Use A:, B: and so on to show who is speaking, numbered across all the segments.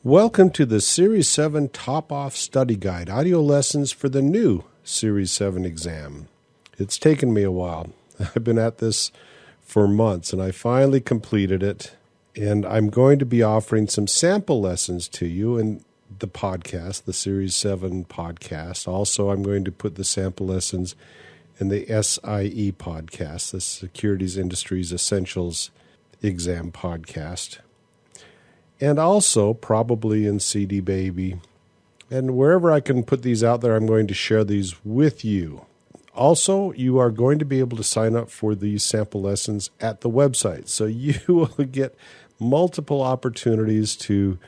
A: Welcome to the Series 7 Top-Off Study Guide, audio lessons for the new Series 7 exam. It's taken me a while. I've been at this for months, and I finally completed it. And I'm going to be offering some sample lessons to you in the podcast, the Series 7 podcast. Also, I'm going to put the sample lessons in the SIE podcast, the Securities Industries Essentials Exam podcast. And also probably in CD Baby. And wherever I can put these out there, I'm going to share these with you. Also, you are going to be able to sign up for these sample lessons at the website. So you will get multiple opportunities to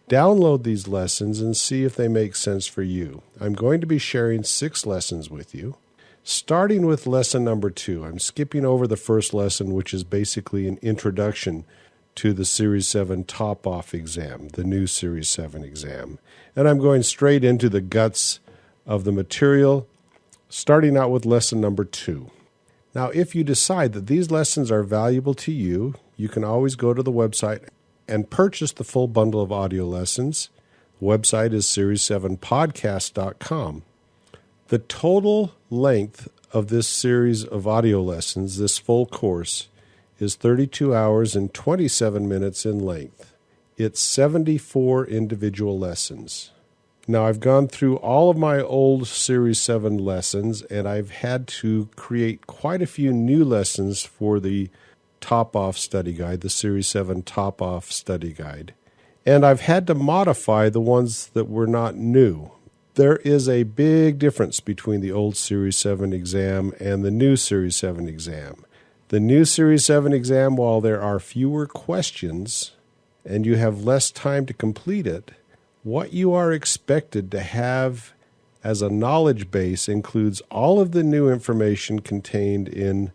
A: download these lessons and see if they make sense for you. I'm going to be sharing 6 lessons with you, starting with lesson number 2. I'm skipping over the first lesson, which is basically an introduction to the Series 7 Top-Off exam, the new Series 7 exam. And I'm going straight into the guts of the material, starting out with lesson number 2. Now, if you decide that these lessons are valuable to you, you can always go to the website and purchase the full bundle of audio lessons. The website is series7podcast.com. The total length of this series of audio lessons, this full course, is 32 hours and 27 minutes in length. It's 74 individual lessons. Now, I've gone through all of my old Series 7 lessons, and I've had to create quite a few new lessons for the Top-Off Study Guide, the Series 7 Top-Off Study Guide. And I've had to modify the ones that were not new. There is a big difference between the old Series 7 exam and the new Series 7 exam. The new Series 7 exam, while there are fewer questions and you have less time to complete it, what you are expected to have as a knowledge base includes all of the new information contained in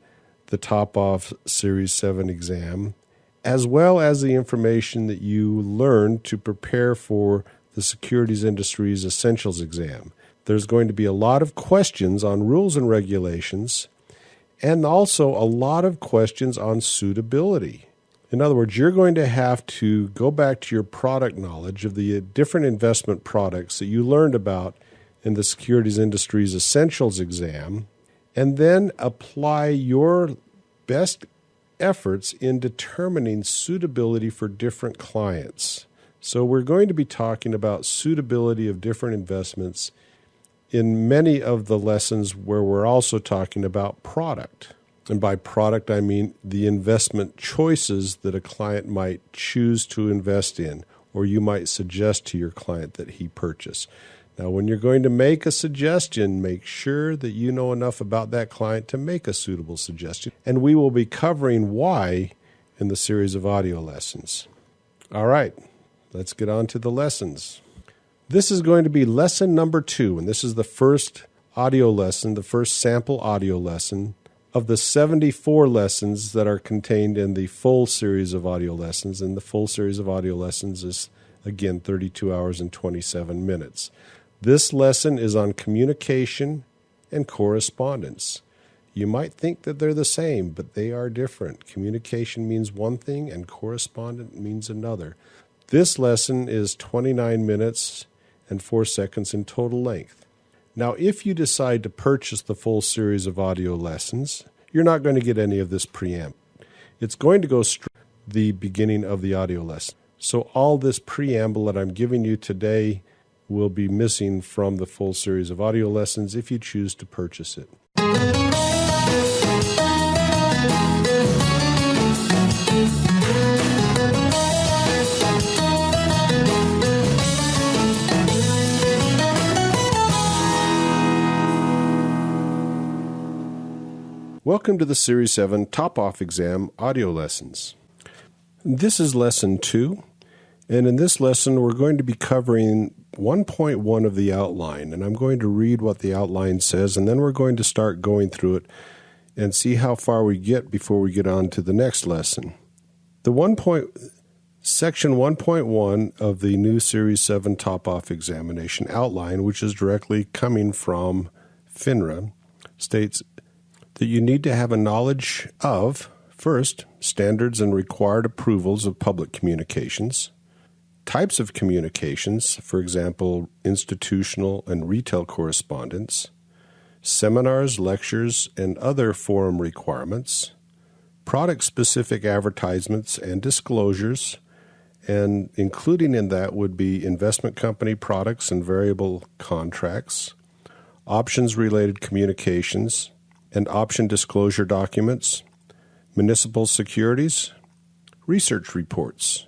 A: the Top-Off Series 7 exam, as well as the information that you learned to prepare for the Securities Industries Essentials exam. There's going to be a lot of questions on rules and regulations, and also a lot of questions on suitability. In other words, you're going to have to go back to your product knowledge of the different investment products that you learned about in the Securities Industries Essentials exam, and then apply your best efforts in determining suitability for different clients. So we're going to be talking about suitability of different investments in many of the lessons where we're also talking about product. And by product, I mean the investment choices that a client might choose to invest in, or you might suggest to your client that he purchase. Now, when you're going to make a suggestion, make sure that you know enough about that client to make a suitable suggestion. And we will be covering why in the series of audio lessons. All right, let's get on to the lessons. This is going to be lesson number 2, and this is the first audio lesson, the first sample audio lesson of the 74 lessons that are contained in the full series of audio lessons. And the full series of audio lessons is, again, 32 hours and 27 minutes. This lesson is on communication and correspondence. You might think that they're the same, but they are different. Communication means one thing, and correspondence means another. This lesson is 29 minutes and 4 seconds in total length. Now, if you decide to purchase the full series of audio lessons, you're not going to get any of this preamble. It's going to go straight to the beginning of the audio lesson. So all this preamble that I'm giving you today will be missing from the full series of audio lessons if you choose to purchase it. Welcome to the Series 7 Top-Off Exam audio lessons. This is lesson 2, and in this lesson we're going to be covering 1.1 of the outline, and I'm going to read what the outline says, and then we're going to start going through it and see how far we get before we get on to the next lesson. Section 1.1 of the new Series 7 Top-Off Examination outline, which is directly coming from FINRA, states that you need to have a knowledge of, first, standards and required approvals of public communications, types of communications, for example, institutional and retail correspondence, seminars, lectures, and other forum requirements, product-specific advertisements and disclosures, and including in that would be investment company products and variable contracts, options-related communications, and option disclosure documents, municipal securities, research reports.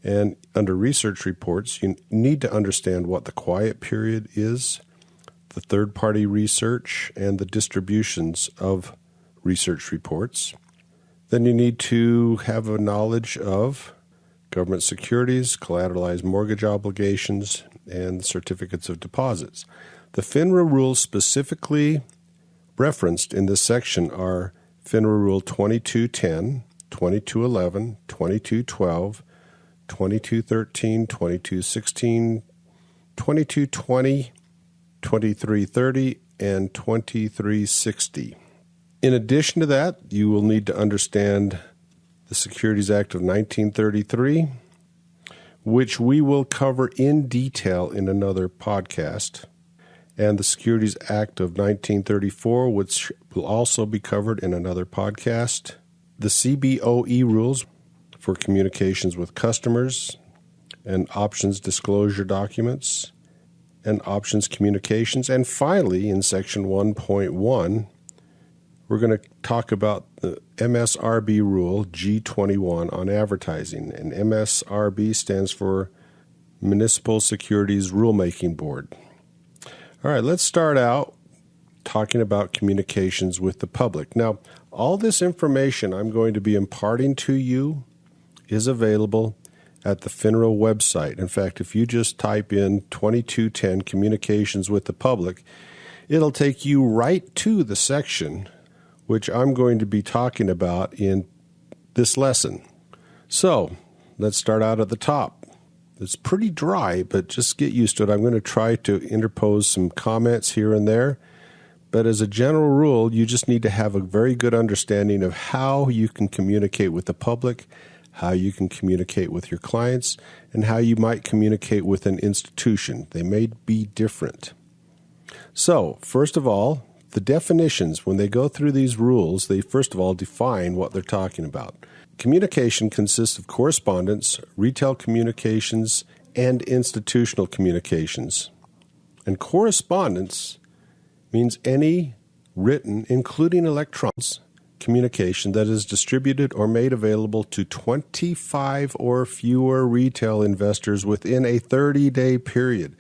A: And under research reports, you need to understand what the quiet period is, the third-party research, and the distributions of research reports. Then you need to have a knowledge of government securities, collateralized mortgage obligations, and certificates of deposits. The FINRA rules specifically referenced in this section are FINRA Rule 2210, 2211, 2212, 2213, 2216, 2220, 2330, and 2360. In addition to that, you will need to understand the Securities Act of 1933, which we will cover in detail in another podcast, and the Securities Act of 1934, which will also be covered in another podcast, the CBOE rules for communications with customers, and options disclosure documents, and options communications. And finally, in Section 1.1, we're going to talk about the MSRB rule G21 on advertising. And MSRB stands for Municipal Securities Rulemaking Board. All right, let's start out talking about communications with the public. Now, all this information I'm going to be imparting to you is available at the FINRA website. In fact, if you just type in 2210 Communications with the Public, it'll take you right to the section which I'm going to be talking about in this lesson. So, let's start out at the top. It's pretty dry, but just get used to it. I'm going to try to interpose some comments here and there. But as a general rule, you just need to have a very good understanding of how you can communicate with the public, how you can communicate with your clients, and how you might communicate with an institution. They may be different. So, first of all, the definitions, when they go through these rules, they first of all define what they're talking about. Communication consists of correspondence, retail communications, and institutional communications. And correspondence means any written, including electronic, communication that is distributed or made available to 25 or fewer retail investors within a 30-day period.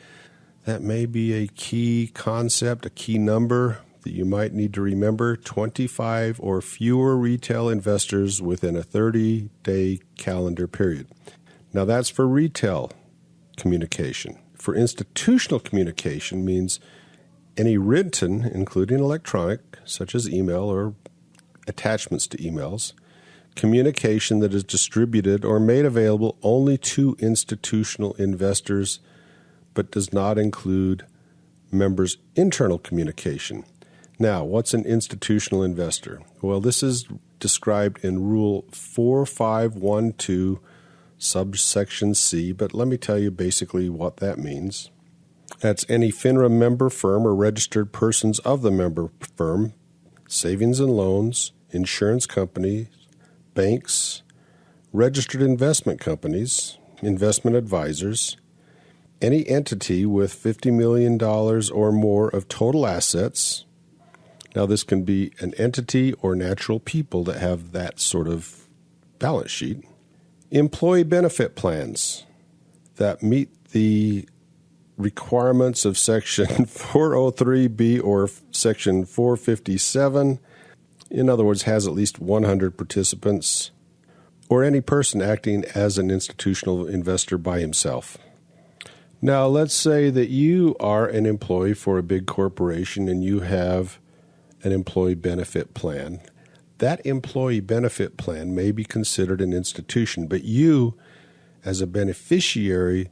A: That may be a key concept, a key number that you might need to remember. 25 or fewer retail investors within a 30-day calendar period. Now that's for retail communication. For institutional communication means any written, including electronic, such as email or attachments to emails, communication that is distributed or made available only to institutional investors, but does not include members' internal communication. Now, what's an institutional investor? Well, this is described in Rule 4512, subsection C, but let me tell you basically what that means. That's any FINRA member firm or registered persons of the member firm, savings and loans, insurance companies, banks, registered investment companies, investment advisors, any entity with $50 million or more of total assets. Now, this can be an entity or natural people that have that sort of balance sheet. Employee benefit plans that meet the requirements of Section 403B or Section 457, in other words, has at least 100 participants, or any person acting as an institutional investor by himself. Now, let's say that you are an employee for a big corporation and you have an employee benefit plan. That employee benefit plan may be considered an institution, but you, as a beneficiary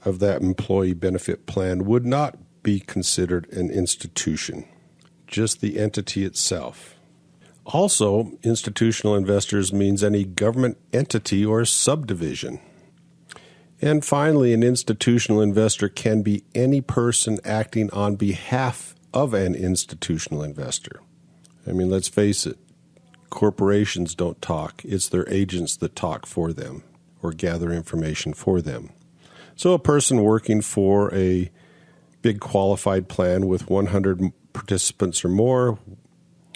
A: of that employee benefit plan, would not be considered an institution, just the entity itself. Also, institutional investors means any government entity or subdivision. And finally, an institutional investor can be any person acting on behalf of an institutional investor. I mean, let's face it, corporations don't talk. It's their agents that talk for them or gather information for them. So a person working for a big qualified plan with 100 participants or more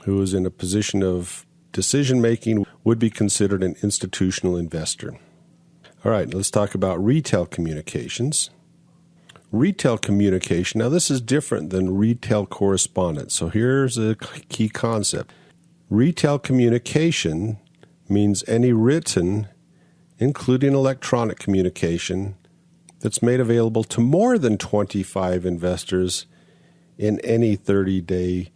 A: who is in a position of decision-making would be considered an institutional investor. All right, let's talk about retail communications. Retail communication, now this is different than retail correspondence. So here's a key concept. Retail communication means any written, including electronic communication, that's made available to more than 25 investors in any 30-day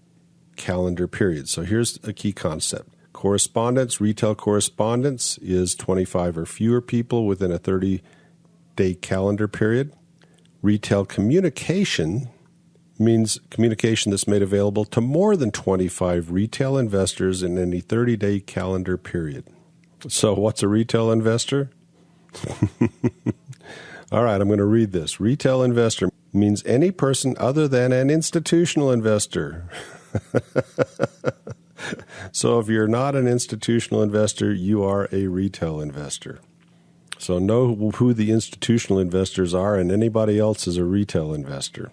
A: calendar period. So here's a key concept. Correspondence, retail correspondence is 25 or fewer people within a 30-day calendar period. Retail communication means communication that's made available to more than 25 retail investors in any 30-day calendar period. So what's a retail investor? All right, I'm going to read this. Retail investor means any person other than an institutional investor. So if you're not an institutional investor, you are a retail investor. So know who the institutional investors are, and anybody else is a retail investor.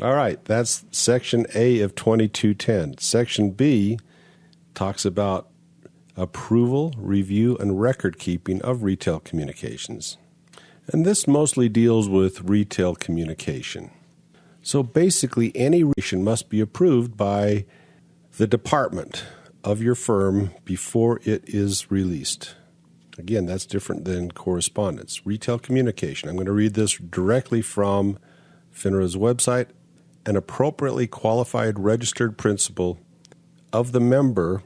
A: All right, that's Section A of 2210. Section B talks about approval, review, and record keeping of retail communications. And this mostly deals with retail communication. So basically, any relation must be approved by the department of your firm before it is released. Again, that's different than correspondence. Retail communication. I'm going to read this directly from FINRA's website. An appropriately qualified registered principal of the member,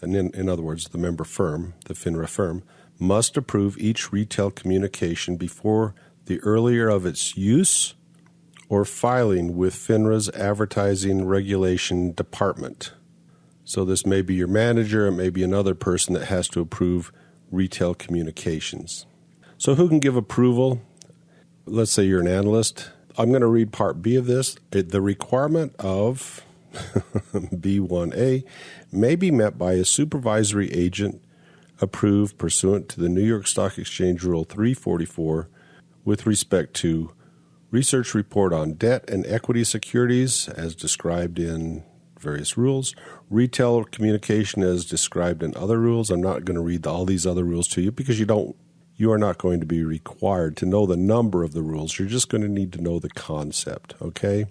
A: and in other words, the member firm, the FINRA firm, must approve each retail communication before the earlier of its use or filing with FINRA's Advertising Regulation Department. So this may be your manager, it may be another person that has to approve retail communications. So who can give approval? Let's say you're an analyst. I'm going to read Part B of this. The requirement of B1A may be met by a supervisory agent approved pursuant to the New York Stock Exchange Rule 344 with respect to research report on debt and equity securities as described in various rules, retail communication as described in other rules. I'm not going to read all these other rules to you because you are not going to be required to know the number of the rules. You're just going to need to know the concept, okay?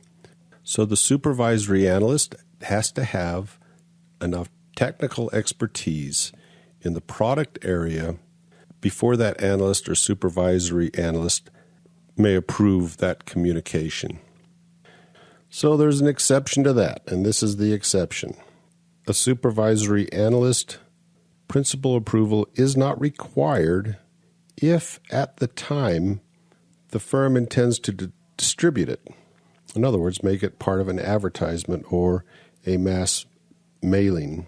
A: So the supervisory analyst has to have enough technical expertise in the product area before that analyst or supervisory analyst may approve that communication. So there's an exception to that, and this is the exception. A supervisory analyst principal approval is not required if at the time the firm intends to distribute it. In other words, make it part of an advertisement or a mass mailing,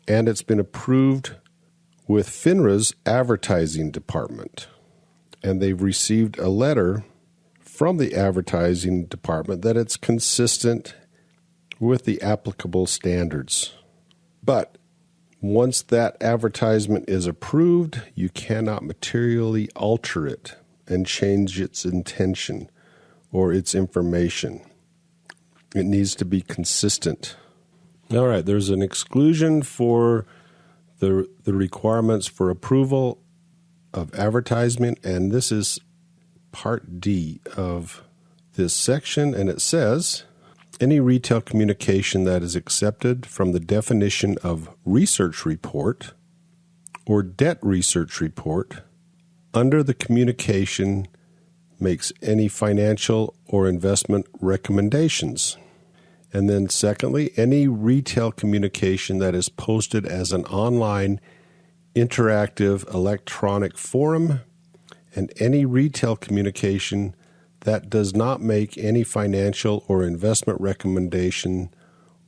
A: and it's been approved with FINRA's advertising department, and they've received a letter from the advertising department that it's consistent with the applicable standards. But once that advertisement is approved, you cannot materially alter it and change its intention or its information. It needs to be consistent. All right, there's an exclusion for the requirements for approval of advertisement, and this is Part D of this section, and it says, any retail communication that is accepted from the definition of research report or debt research report under the communication makes any financial or investment recommendations. And then secondly, any retail communication that is posted as an online interactive electronic forum, and any retail communication that does not make any financial or investment recommendation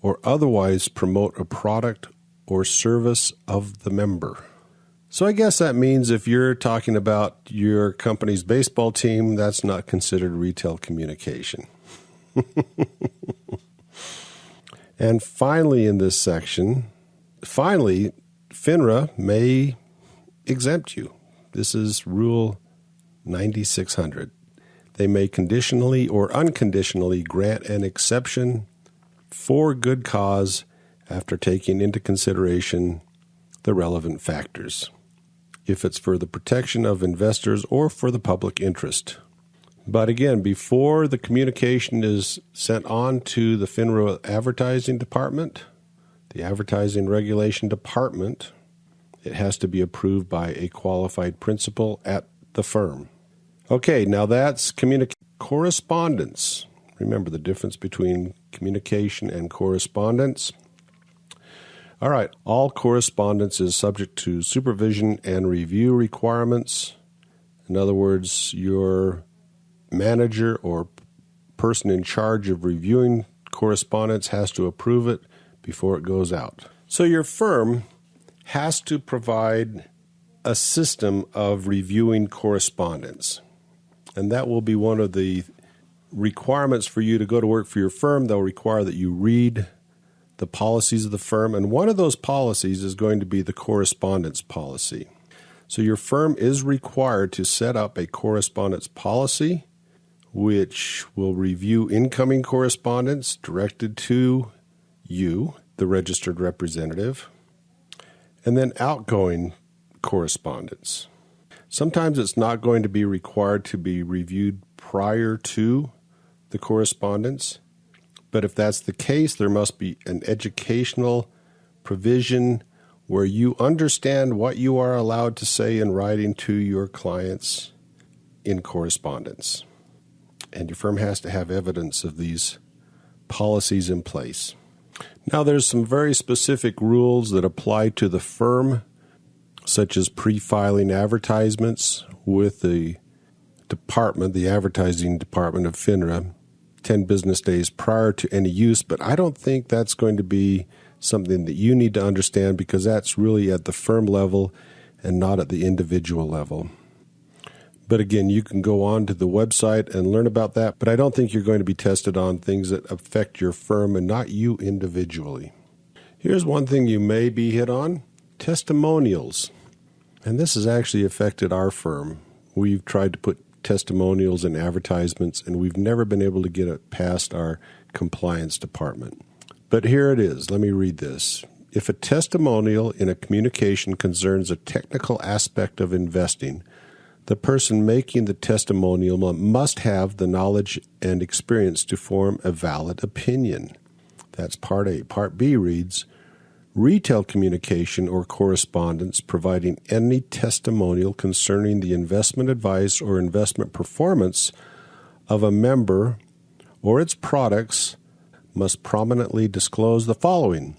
A: or otherwise promote a product or service of the member. So I guess that means if you're talking about your company's baseball team, that's not considered retail communication. And finally in this section, FINRA may exempt you. This is Rule 9600. They may conditionally or unconditionally grant an exception for good cause after taking into consideration the relevant factors, if it's for the protection of investors or for the public interest. But again, before the communication is sent on to the FINRA advertising department, the advertising regulation department, it has to be approved by a qualified principal at the firm. Okay, now that's correspondence. Remember the difference between communication and correspondence. All right, all correspondence is subject to supervision and review requirements. In other words, your manager or person in charge of reviewing correspondence has to approve it before it goes out. So your firm has to provide a system of reviewing correspondence. And that will be one of the requirements for you to go to work for your firm. They'll require that you read the policies of the firm, and one of those policies is going to be the correspondence policy. So your firm is required to set up a correspondence policy which will review incoming correspondence directed to you, the registered representative, and then outgoing correspondence. Sometimes it's not going to be required to be reviewed prior to the correspondence. But if that's the case, there must be an educational provision where you understand what you are allowed to say in writing to your clients in correspondence. And your firm has to have evidence of these policies in place. Now, there's some very specific rules that apply to the firm, such as pre-filing advertisements with the department, the advertising department of FINRA, 10 business days prior to any use, but I don't think that's going to be something that you need to understand because that's really at the firm level and not at the individual level. But again, you can go on to the website and learn about that, but I don't think you're going to be tested on things that affect your firm and not you individually. Here's one thing you may be hit on: testimonials. And this has actually affected our firm. We've tried to put testimonials and advertisements, and we've never been able to get it past our compliance department. But here it is. Let me read this. If a testimonial in a communication concerns a technical aspect of investing, the person making the testimonial must have the knowledge and experience to form a valid opinion. That's Part A. Part B reads, retail communication or correspondence providing any testimonial concerning the investment advice or investment performance of a member or its products must prominently disclose the following: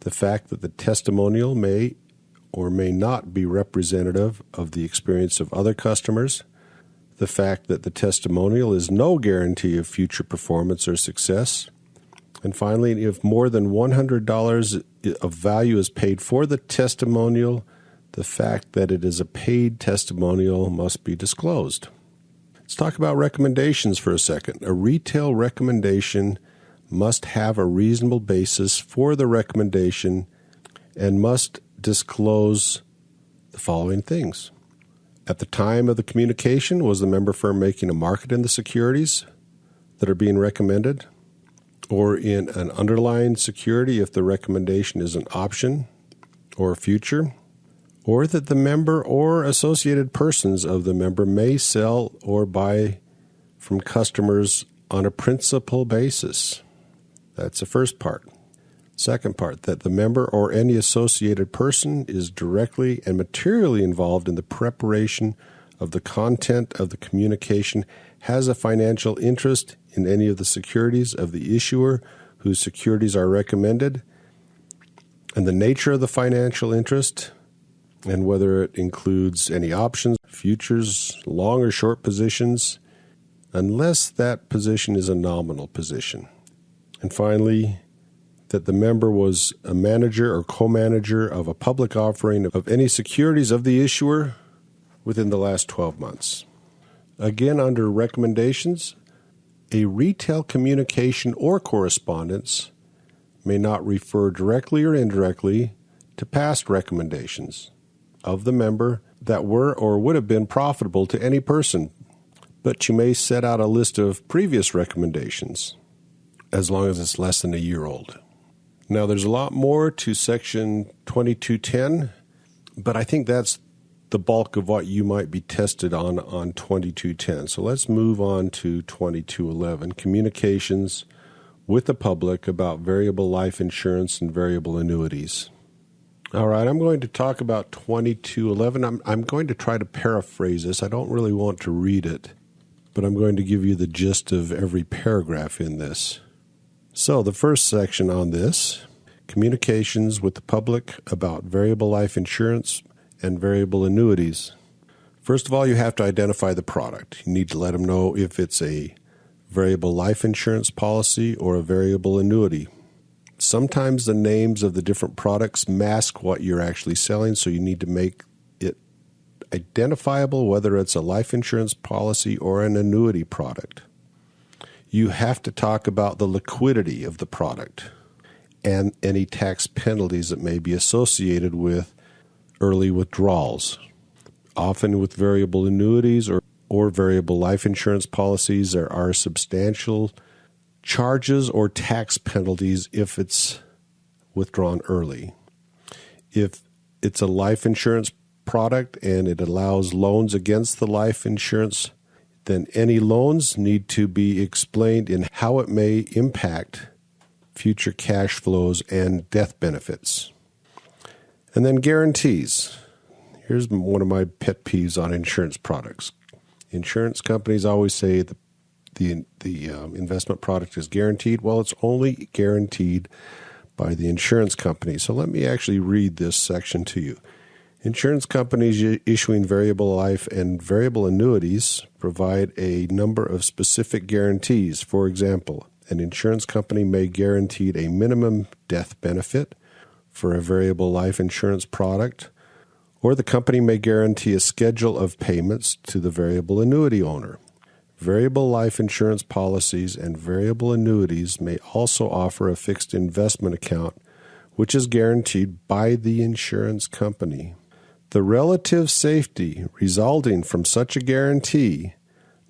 A: the fact that the testimonial may or may not be representative of the experience of other customers, the fact that the testimonial is no guarantee of future performance or success, and finally, if more than $100 of value is paid for the testimonial, the fact that it is a paid testimonial must be disclosed. Let's talk about recommendations for a second. A retail recommendation must have a reasonable basis for the recommendation and must disclose the following things. At the time of the communication, was the member firm making a market in the securities that are being recommended? Or in an underlying security if the recommendation is an option or a future, or that the member or associated persons of the member may sell or buy from customers on a principal basis. That's the first part. Second part, that the member or any associated person is directly and materially involved in the preparation of the content of the communication, has a financial interest in any of the securities of the issuer whose securities are recommended, and the nature of the financial interest, and whether it includes any options, futures, long or short positions, unless that position is a nominal position. And finally, that the member was a manager or co-manager of a public offering of any securities of the issuer within the last 12 months. Again, under recommendations, a retail communication or correspondence may not refer directly or indirectly to past recommendations of the member that were or would have been profitable to any person, but you may set out a list of previous recommendations as long as it's less than a year old. Now, there's a lot more to Section 2210, but I think that's the bulk of what you might be tested on 2210. So let's move on to 2211, communications with the public about variable life insurance and variable annuities. All right, I'm going to talk about 2211. I'm going to try to paraphrase this. I don't really want to read it, but I'm going to give you the gist of every paragraph in this. So the first section on this, communications with the public about variable life insurance and variable annuities. First of all, you have to identify the product. You need to let them know if it's a variable life insurance policy or a variable annuity. Sometimes the names of the different products mask what you're actually selling, so you need to make it identifiable whether it's a life insurance policy or an annuity product. You have to talk about the liquidity of the product and any tax penalties that may be associated with early withdrawals. Often with variable annuities or variable life insurance policies, there are substantial charges or tax penalties if it's withdrawn early. If it's a life insurance product and it allows loans against the life insurance, then any loans need to be explained in how it may impact future cash flows and death benefits. And then guarantees. Here's one of my pet peeves on insurance products. Insurance companies always say the investment product is guaranteed. Well, it's only guaranteed by the insurance company. So let me actually read this section to you. Insurance companies issuing variable life and variable annuities provide a number of specific guarantees. For example, an insurance company may guarantee a minimum death benefit for a variable life insurance product, or the company may guarantee a schedule of payments to the variable annuity owner. Variable life insurance policies and variable annuities may also offer a fixed investment account, which is guaranteed by the insurance company. The relative safety resulting from such a guarantee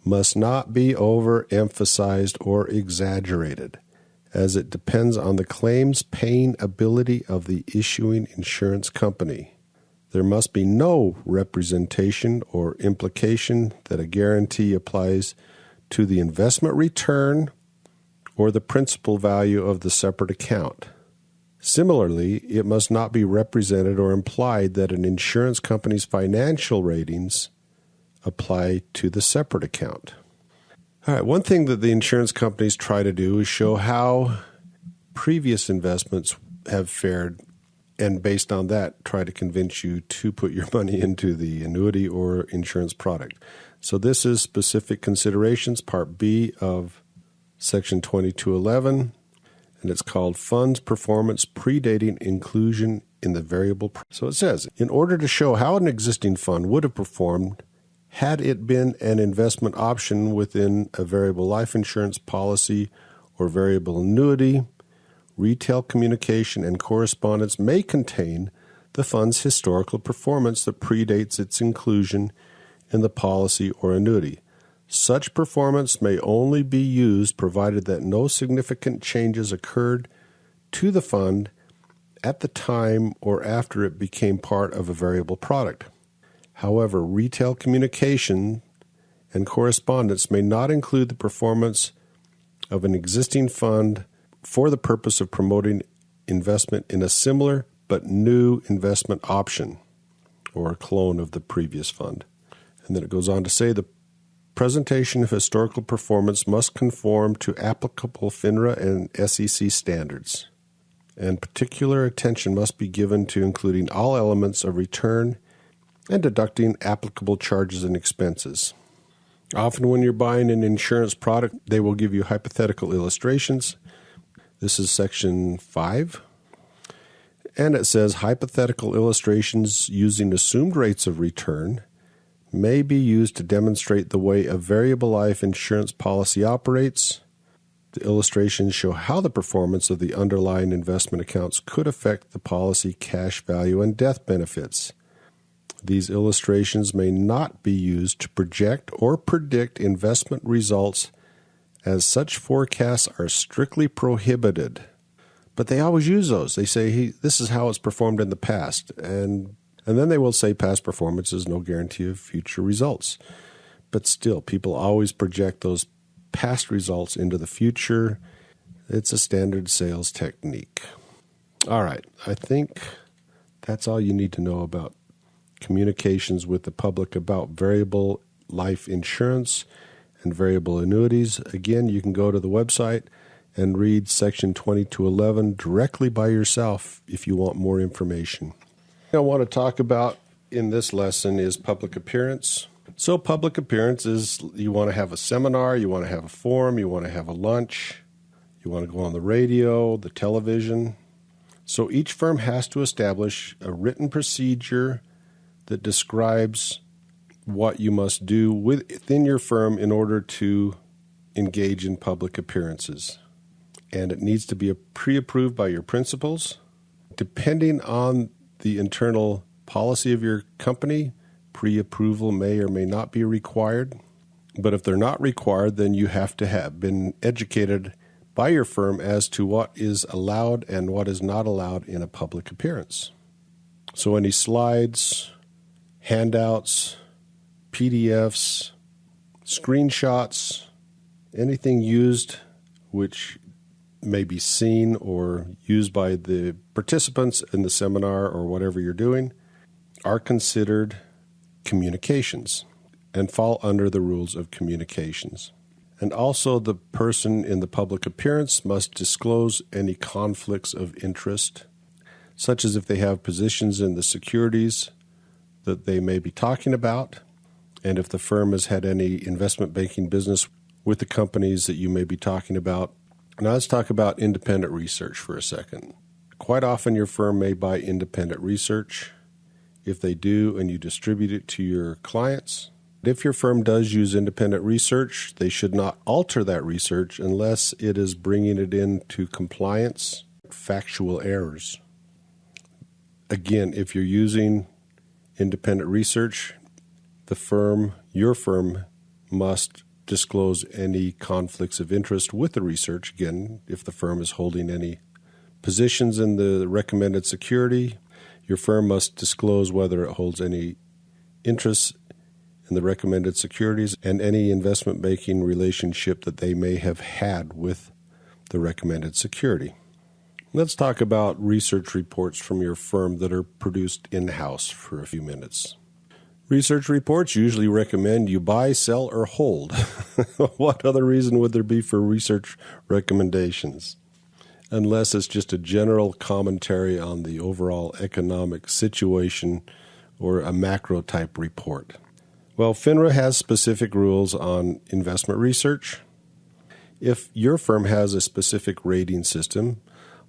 A: must not be overemphasized or exaggerated, as it depends on the claims paying ability of the issuing insurance company. There must be no representation or implication that a guarantee applies to the investment return or the principal value of the separate account. Similarly, it must not be represented or implied that an insurance company's financial ratings apply to the separate account. All right, one thing that the insurance companies try to do is show how previous investments have fared, and based on that, try to convince you to put your money into the annuity or insurance product. So this is specific considerations, Part B of Section 2211. And it's called Funds Performance Predating Inclusion in the Variable. So it says, in order to show how an existing fund would have performed had it been an investment option within a variable life insurance policy or variable annuity, retail communication and correspondence may contain the fund's historical performance that predates its inclusion in the policy or annuity. Such performance may only be used provided that no significant changes occurred to the fund at the time or after it became part of a variable product. However, retail communication and correspondence may not include the performance of an existing fund for the purpose of promoting investment in a similar but new investment option or a clone of the previous fund. And then it goes on to say the presentation of historical performance must conform to applicable FINRA and SEC standards, and particular attention must be given to including all elements of return and deducting applicable charges and expenses. Often when you're buying an insurance product, they will give you hypothetical illustrations This is section 5. And it says hypothetical illustrations using assumed rates of return may be used to demonstrate the way a variable life insurance policy operates. The illustrations show how the performance of the underlying investment accounts could affect the policy cash value and death benefits. These illustrations may not be used to project or predict investment results, as such forecasts are strictly prohibited. But they always use those. They say, this is how it's performed in the past. And then they will say past performance is no guarantee of future results. But still, people always project those past results into the future. It's a standard sales technique. All right, I think that's all you need to know about communications with the public about variable life insurance and variable annuities. Again, you can go to the website and read section 2211 directly by yourself if you want more information. What I want to talk about in this lesson is public appearance. So public appearance is you want to have a seminar, you want to have a forum, you want to have a lunch, you want to go on the radio, the television. So each firm has to establish a written procedure that describes what you must do within your firm in order to engage in public appearances. And it needs to be pre-approved by your principals. Depending on the internal policy of your company, pre-approval may or may not be required. But if they're not required, then you have to have been educated by your firm as to what is allowed and what is not allowed in a public appearance. So any slides, handouts, PDFs, screenshots, anything used which may be seen or used by the participants in the seminar or whatever you're doing are considered communications and fall under the rules of communications. And also the person in the public appearance must disclose any conflicts of interest, such as if they have positions in the securities that they may be talking about, and if the firm has had any investment banking business with the companies that you may be talking about. Now let's talk about independent research for a second. Quite often your firm may buy independent research. If they do and you distribute it to your clients, if your firm does use independent research, they should not alter that research unless it is bringing it into compliance, factual errors. Again, if you're using independent research, your firm must disclose any conflicts of interest with the research. Again, if the firm is holding any positions in the recommended security, your firm must disclose whether it holds any interest in the recommended securities and any investment banking relationship that they may have had with the recommended security. Let's talk about research reports from your firm that are produced in-house for a few minutes. Research reports usually recommend you buy, sell, or hold. What other reason would there be for research recommendations? Unless it's just a general commentary on the overall economic situation or a macro type report. Well, FINRA has specific rules on investment research. If your firm has a specific rating system,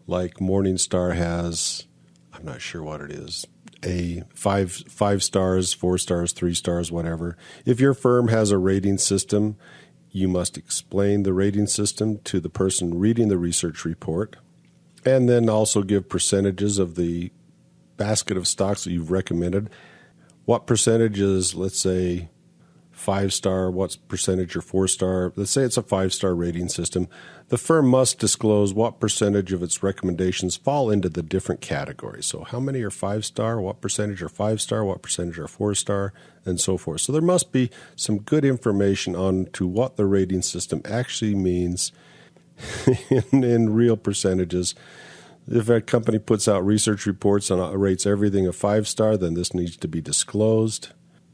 A: like Morningstar has, I'm not sure what it is, a five stars, 4 stars, 3 stars, whatever. If your firm has a rating system, you must explain the rating system to the person reading the research report, and then also give percentages of the basket of stocks that you've recommended. What percentage is, let's say, 5-star, what percentage are 4-star? Let's say it's a 5-star rating system. The firm must disclose what percentage of its recommendations fall into the different categories. So how many are 5-star, what percentage are 5-star, what percentage are 4-star, and so forth. So there must be some good information on to what the rating system actually means in real percentages. If a company puts out research reports and rates everything a 5-star, then this needs to be disclosed.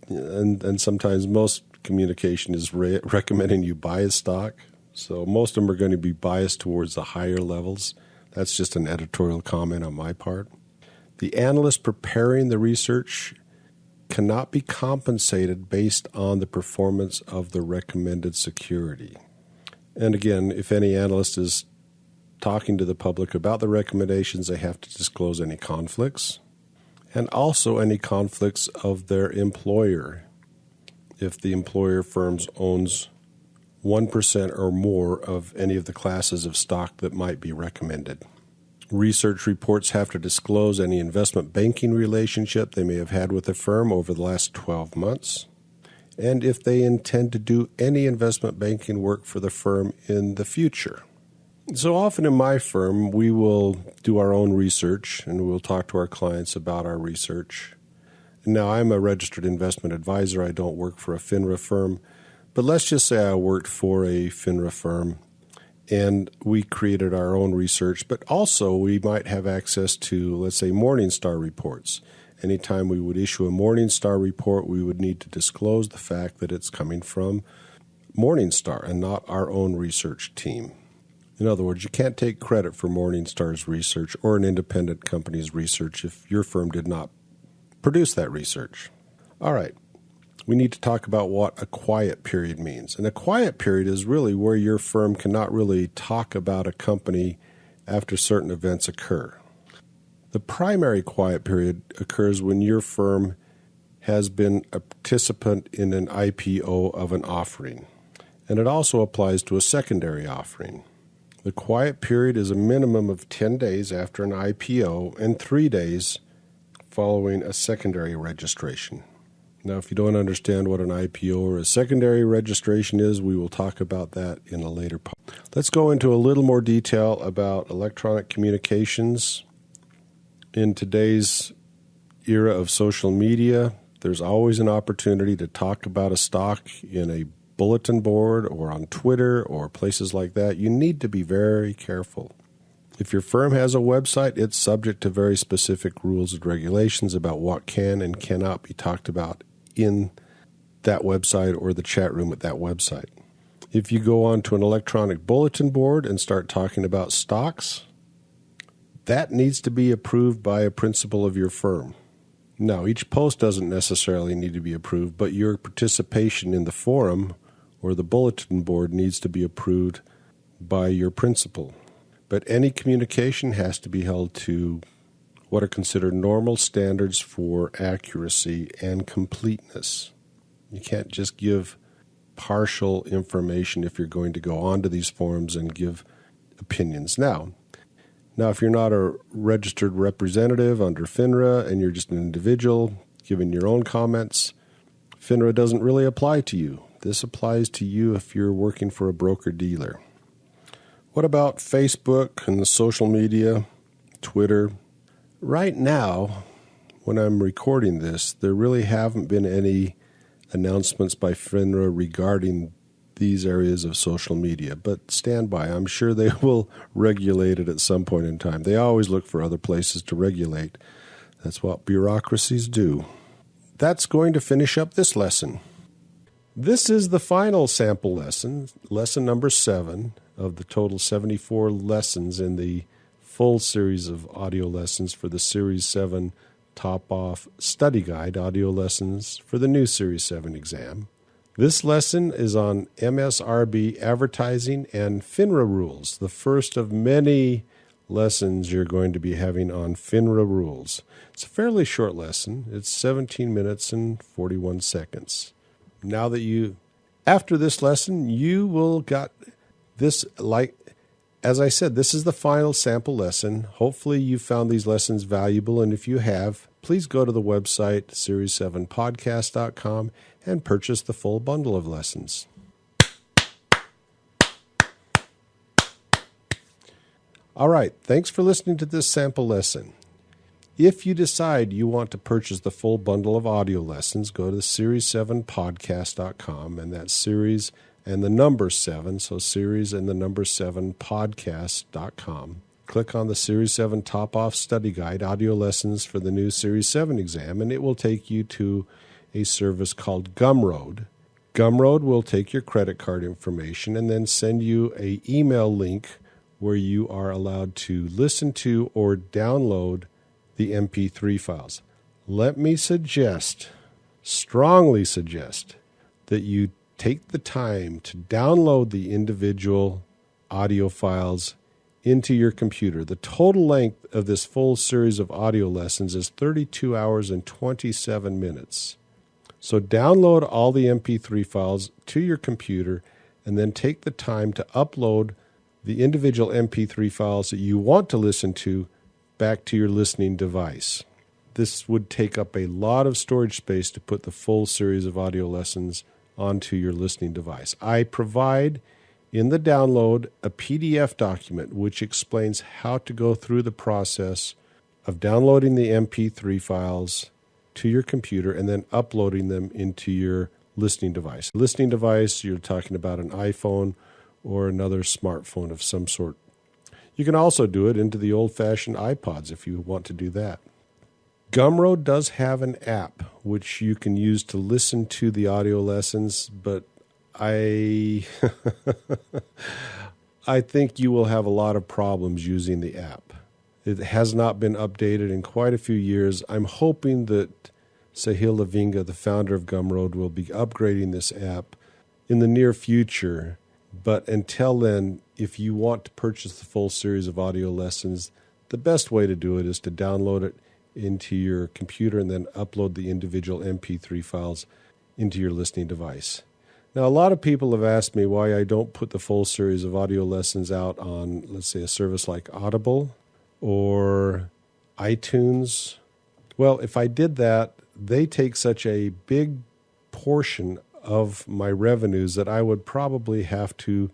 A: And sometimes most communication is recommending you buy a stock. So most of them are going to be biased towards the higher levels. That's just an editorial comment on my part. The analyst preparing the research cannot be compensated based on the performance of the recommended security. And again, if any analyst is talking to the public about the recommendations, they have to disclose any conflicts and also any conflicts of their employer. If the employer firms owns 1% or more of any of the classes of stock that might be recommended. Research reports have to disclose any investment banking relationship they may have had with the firm over the last 12 months, and if they intend to do any investment banking work for the firm in the future. So often in my firm, we will do our own research, and we'll talk to our clients about our research. Now, I'm a registered investment advisor. I don't work for a FINRA firm, but let's just say I worked for a FINRA firm, and we created our own research, but also we might have access to, let's say, Morningstar reports. Anytime we would issue a Morningstar report, we would need to disclose the fact that it's coming from Morningstar and not our own research team. In other words, you can't take credit for Morningstar's research or an independent company's research if your firm did not produce that research. All right, we need to talk about what a quiet period means. And a quiet period is really where your firm cannot really talk about a company after certain events occur. The primary quiet period occurs when your firm has been a participant in an IPO of an offering, and it also applies to a secondary offering. The quiet period is a minimum of 10 days after an IPO and 3 days following a secondary registration. Now, if you don't understand what an IPO or a secondary registration is, we will talk about that in a later part. Let's go into a little more detail about electronic communications. In today's era of social media, there's always an opportunity to talk about a stock in a bulletin board or on Twitter or places like that. You need to be very careful. If your firm has a website, it's subject to very specific rules and regulations about what can and cannot be talked about in that website or the chat room at that website. If you go onto an electronic bulletin board and start talking about stocks, that needs to be approved by a principal of your firm. Now, each post doesn't necessarily need to be approved, but your participation in the forum or the bulletin board needs to be approved by your principal. But any communication has to be held to what are considered normal standards for accuracy and completeness. You can't just give partial information if you're going to go onto these forums and give opinions. Now, if you're not a registered representative under FINRA and you're just an individual giving your own comments, FINRA doesn't really apply to you. This applies to you if you're working for a broker-dealer. What about Facebook and the social media, Twitter? Right now, when I'm recording this, there really haven't been any announcements by FINRA regarding these areas of social media, but stand by. I'm sure they will regulate it at some point in time. They always look for other places to regulate. That's what bureaucracies do. That's going to finish up this lesson. This is the final sample lesson, lesson number 7 of the total 74 lessons in the full series of audio lessons for the Series 7 Top-Off Study Guide, audio lessons for the new Series 7 exam. This lesson is on MSRB advertising and FINRA rules, the first of many lessons you're going to be having on FINRA rules. It's a fairly short lesson. It's 17 minutes and 41 seconds. Now that after this lesson, you will got this, as I said, this is the final sample lesson. Hopefully you found these lessons valuable, and if you have, please go to the website, series7podcast.com, and purchase the full bundle of lessons. All right, thanks for listening to this sample lesson. If you decide you want to purchase the full bundle of audio lessons, go to series7podcast.com, and that's series and the number 7, so series and the number 7 podcast.com. Click on the Series 7 Top-Off Study Guide, audio lessons for the new Series 7 exam, and it will take you to a service called Gumroad. Gumroad will take your credit card information and then send you an email link where you are allowed to listen to or download the MP3 files. Let me strongly suggest, that you take the time to download the individual audio files into your computer. The total length of this full series of audio lessons is 32 hours and 27 minutes. So download all the MP3 files to your computer and then take the time to upload the individual MP3 files that you want to listen to back to your listening device. This would take up a lot of storage space to put the full series of audio lessons onto your listening device. I provide in the download a PDF document which explains how to go through the process of downloading the MP3 files to your computer and then uploading them into your listening device. Listening device, you're talking about an iPhone or another smartphone of some sort. You can also do it into the old-fashioned iPods if you want to do that. Gumroad does have an app which you can use to listen to the audio lessons, but I think you will have a lot of problems using the app. It has not been updated in quite a few years. I'm hoping that Sahil Lavinga, the founder of Gumroad, will be upgrading this app in the near future. But until then, if you want to purchase the full series of audio lessons, the best way to do it is to download it into your computer and then upload the individual MP3 files into your listening device. Now, a lot of people have asked me why I don't put the full series of audio lessons out on, let's say, a service like Audible or iTunes. Well, if I did that, they take such a big portion of my revenues that I would probably have to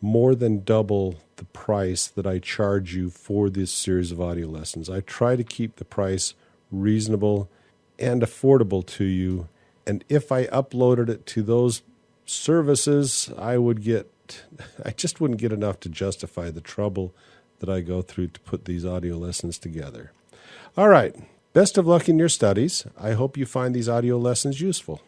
A: more than double the price that I charge you for this series of audio lessons. I try to keep the price reasonable and affordable to you. And if I uploaded it to those services, I just wouldn't get enough to justify the trouble that I go through to put these audio lessons together. All right. Best of luck in your studies. I hope you find these audio lessons useful.